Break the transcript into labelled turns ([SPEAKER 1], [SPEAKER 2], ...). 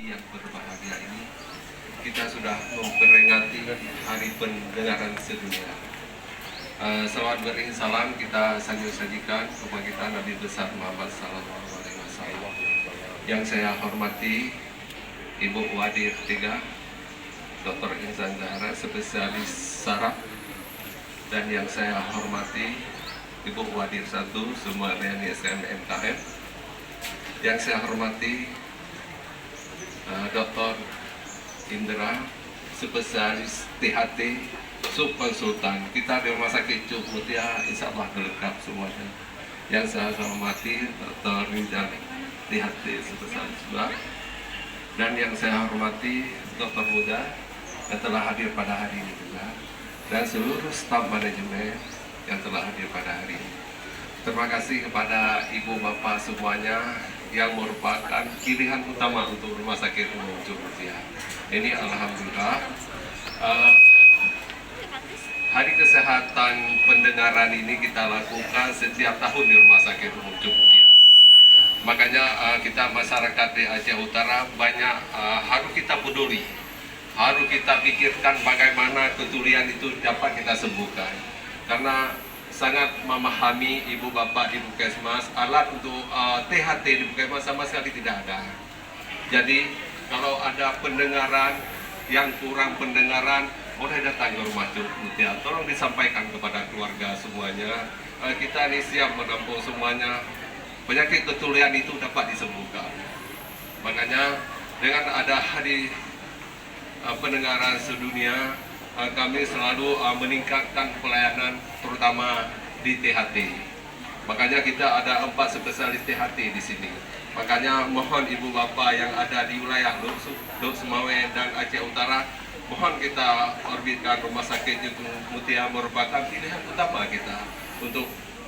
[SPEAKER 1] yang berbahagia ini, kita sudah memperingati Hari Pendengaran Sedunia. Salawat beriring salam kita sajikan kebangkitan Nabi besar Muhammad SAW. Yang saya hormati Ibu Wadir 3, Dr. Inzan Zahra, spesialis saraf, dan yang saya hormati Ibu Wadir 1, Sumaryani SMMKM. Yang saya hormati Dr. Indra, spesialis THT, subkonsultan. Kita di Rumah Sakit Cuk Mutia insya Allah lengkap semuanya. Yang saya hormati Dr. Rizal, THT, spesialis bedah. Dan yang saya hormati Dr. Muda yang telah hadir pada hari ini juga, dan seluruh staf manajemen yang telah hadir pada hari ini. Terima kasih kepada ibu bapak semuanya yang merupakan pilihan utama untuk Rumah Sakit Umum Cuk Mutia. Ini alhamdulillah Hari Kesehatan Pendengaran ini kita lakukan setiap tahun di Rumah Sakit Umum Cuk Mutia. Makanya kita masyarakat di Aceh Utara banyak harus kita peduli, harus kita pikirkan bagaimana ketulian itu dapat kita sembuhkan. Karena sangat memahami ibu bapak di Puskesmas, alat untuk THT di Puskesmas sama sekali tidak ada. Jadi kalau ada pendengaran yang kurang pendengaran, boleh datang ke Rumah Cuk Mutia. Tolong disampaikan kepada keluarga semuanya. Kita ini siap menampung semuanya. Penyakit ketulian itu dapat disembuhkan. Makanya dengan ada hari pendengaran sedunia, kami selalu meningkatkan pelayanan terutama di THT. Makanya kita ada 4 spesialis THT di sini. Makanya mohon ibu bapak yang ada di wilayah Lok Sumawe dan Aceh Utara, mohon kita orbitkan Rumah Sakit Cuk Mutia merupakan pilihan utama kita untuk